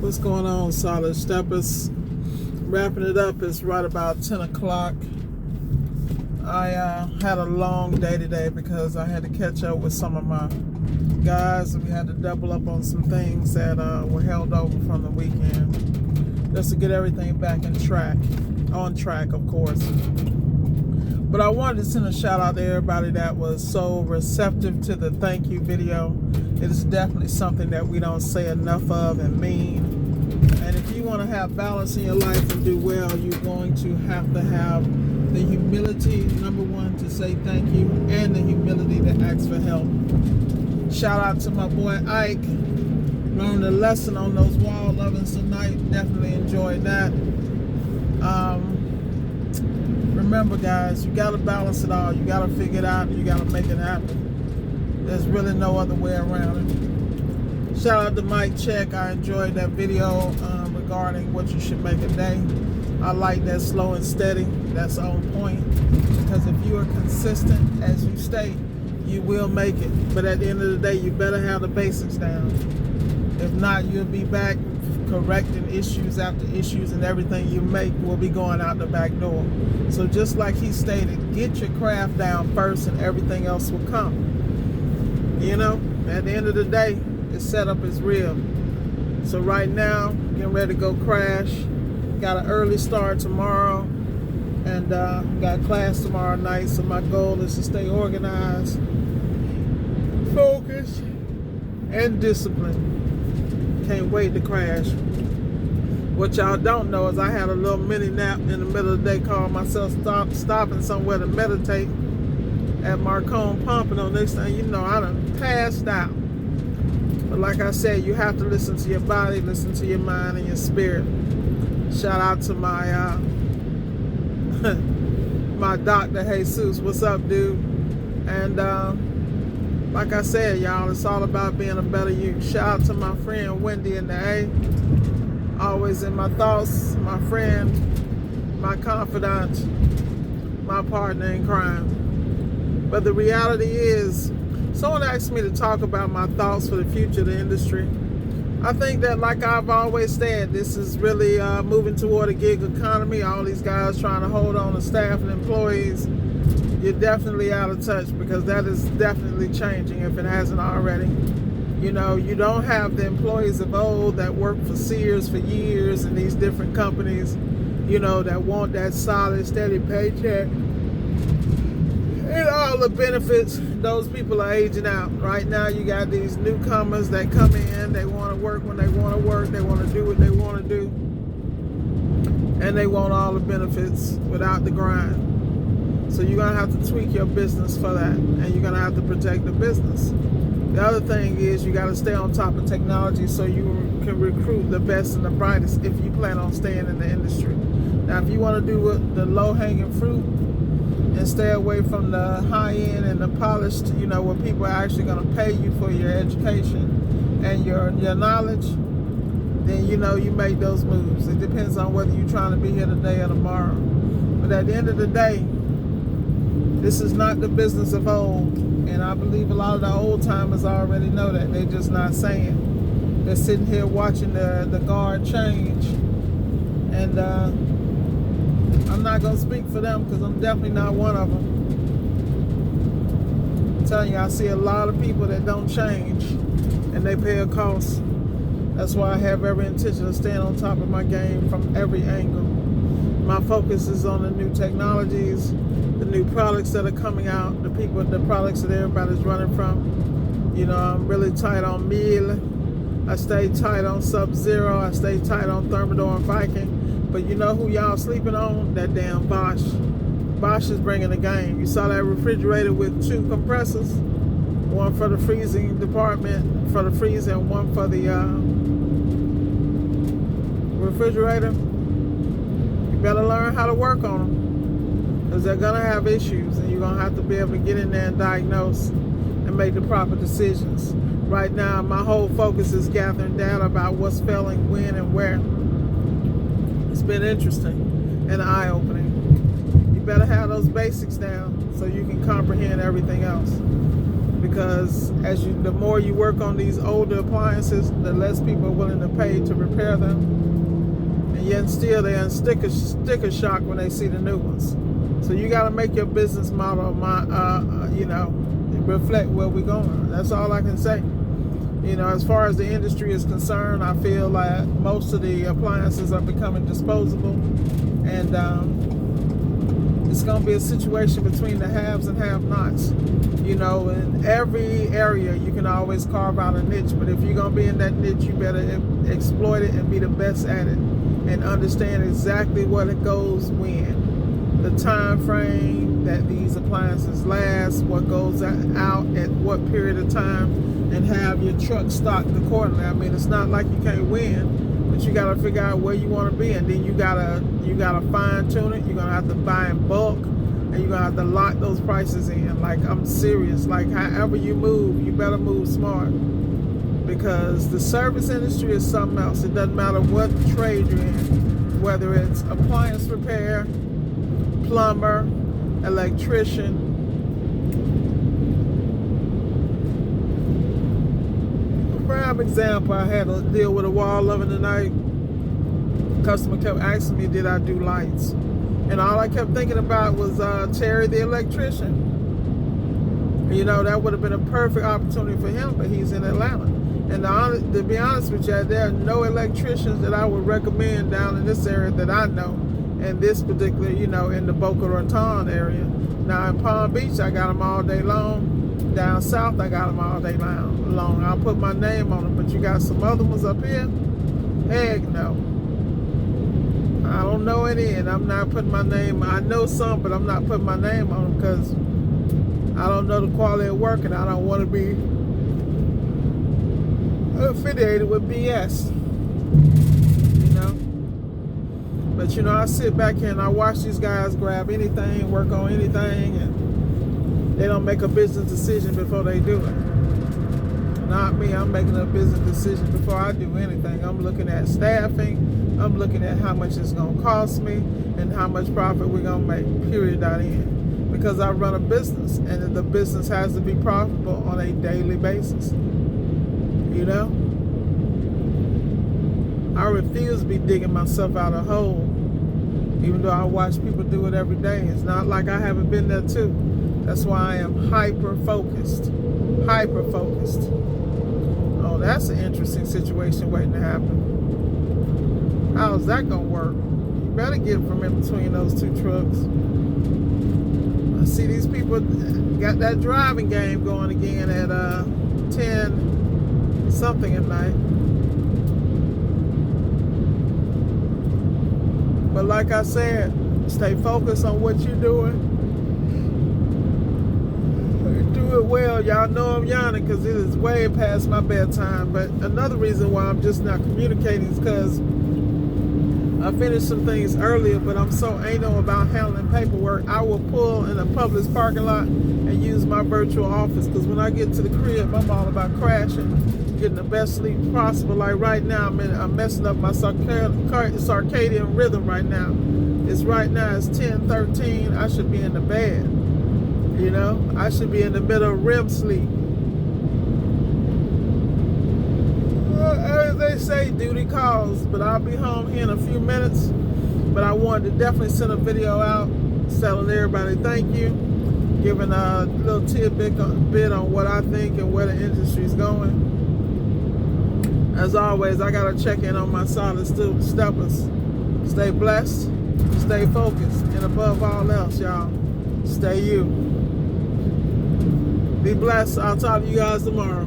What's going on, Solid Steppers? Wrapping it up. It's right about 10 o'clock. I had a long day today because I had to catch up with some of my guys. We had to double up on some things that were held over from the weekend, just to get everything back on track, of course. But I wanted to send a shout out to everybody that was so receptive to the thank you video. It is definitely something that we don't say enough of and mean. And if you want to have balance in your life and do well, you're going to have the humility, number one, to say thank you, and the humility to ask for help. Shout out to my boy Ike. Learned a lesson on those wall ovens tonight. Definitely enjoyed that. Remember, guys, you got to balance it all. You got to figure it out. You got to make it happen. There's really no other way around it. Shout out to Mike Check. I enjoyed that video regarding what you should make a day. I like that slow and steady. That's on point. Because if you are consistent, as you state, you will make it. But at the end of the day, you better have the basics down. If not, you'll be back correcting issues after issues, and everything you make will be going out the back door. So just like he stated, get your craft down first and everything else will come. You know, at the end of the day, the setup is real. So right now, getting ready to go crash. Got an early start tomorrow, and got class tomorrow night. So my goal is to stay organized, focused, and disciplined. Can't wait to crash. What y'all don't know is I had a little mini nap in the middle of the day, called myself stopping somewhere to meditate at Marcone Pompano. Next thing you know, I done passed out. But like I said, you have to listen to your body, listen to your mind and your spirit. Shout out to my my doctor, Jesus. What's up, dude? And like I said, y'all, it's all about being a better you. Shout out to my friend Wendy in the A. Always in my thoughts, my friend, my confidant, my partner in crime. But the reality is, someone asked me to talk about my thoughts for the future of the industry. I think that, like I've always said, this is really moving toward a gig economy. All these guys trying to hold on to staff and employees. You're definitely out of touch, because that is definitely changing if it hasn't already. You know, you don't have the employees of old that worked for Sears for years in these different companies, you know, that want that solid, steady paycheck and all the benefits. Those people are aging out. Right now, you got these newcomers that come in. They want to work when they want to work. They want to do what they want to do. And they want all the benefits without the grind. So you're going to have to tweak your business for that. And you're going to have to protect the business. The other thing is you got to stay on top of technology so you can recruit the best and the brightest if you plan on staying in the industry. Now, if you want to do the low-hanging fruit and stay away from the high-end and the polished, you know, where people are actually going to pay you for your education and your knowledge, then, you know, you make those moves. It depends on whether you're trying to be here today or tomorrow. But at the end of the day, this is not the business of old. And I believe a lot of the old timers already know that. They're just not saying. They're sitting here watching the guard change. And I'm not going to speak for them, because I'm definitely not one of them. I'm telling you, I see a lot of people that don't change, and they pay a cost. That's why I have every intention of staying on top of my game from every angle. My focus is on the new technologies, the new products that are coming out, the products that everybody's running from. You know, I'm really tight on Miele. I stay tight on Sub-Zero. I stay tight on Thermador and Viking. But you know who y'all sleeping on? That damn Bosch. Bosch is bringing the game. You saw that refrigerator with 2 compressors, one for the freezing department, for the freezer, and one for the refrigerator. You better learn how to work on them, because they're gonna have issues, and you're gonna have to be able to get in there and diagnose and make the proper decisions. Right now, my whole focus is gathering data about what's failing, when, and where. It's been interesting and eye-opening. You better have those basics down so you can comprehend everything else. because the more you work on these older appliances, the less people are willing to pay to repair them, and yet still they're in sticker shock when they see the new ones. So you got to make your business model, reflect where we're going. That's all I can say. As far as the industry is concerned, I feel like most of the appliances are becoming disposable, and it's going to be a situation between the haves and have-nots. In every area, you can always carve out a niche, but if you're going to be in that niche, you better exploit it and be the best at it, and understand exactly what it goes when, the time frame that these appliances last, what goes out at what period of time, and have your truck stocked accordingly. I mean, it's not like you can't win, but you got to figure out where you want to be, and then you gotta fine tune it. You're gonna have to buy in bulk, and you're gonna have to lock those prices in. Like, I'm serious. Like, however you move, you better move smart, because the service industry is something else. It doesn't matter what trade you're in, whether it's appliance repair, plumber, electrician. Prime example, I had to deal with a wall oven tonight. Customer kept asking me, did I do lights? And all I kept thinking about was Terry the electrician. That would have been a perfect opportunity for him, but he's in Atlanta. And to be honest with you, there are no electricians that I would recommend down in this area that I know, in this particular, in the Boca Raton area. Now in Palm Beach, I got them all day long. Down south, I got them all day long. I'll put my name on them, but you got some other ones up here? Heck no. I don't know any, and I'm not putting my name. I know some, but I'm not putting my name on them because I don't know the quality of work, and I don't want to be affiliated with BS. But I sit back here and I watch these guys grab anything, work on anything, and they don't make a business decision before they do it. Not me. I'm making a business decision before I do anything. I'm looking at staffing. I'm looking at how much it's going to cost me and how much profit we're going to make, period, dot end. Because I run a business, and the business has to be profitable on a daily basis. I refuse to be digging myself out a hole, even though I watch people do it every day. It's not like I haven't been there too. That's why I am hyper-focused. Hyper-focused. Oh, that's an interesting situation waiting to happen. How's that going to work? You better get from in between those two trucks. I see these people got that driving game going again at 10 something at night. But like I said, stay focused on what you're doing. Do it well. Y'all know I'm yawning because it is way past my bedtime. But another reason why I'm just not communicating is because I finished some things earlier, but I'm so anal about handling paperwork. I will pull in a Publix parking lot and use my virtual office, because when I get to the crib, I'm all about crashing, getting the best sleep possible. Like right now, I'm messing up my circadian rhythm right now. It's 10:13. I should be in the bed. I should be in the middle of REM sleep. As they say, duty calls, but I'll be home here in a few minutes. But I wanted to definitely send a video out telling everybody thank you, giving a little tidbit on what I think and where the industry's going. As always, I gotta check in on my solid steppers. Stay blessed, stay focused, and above all else, y'all, stay you. Be blessed. I'll talk to you guys tomorrow.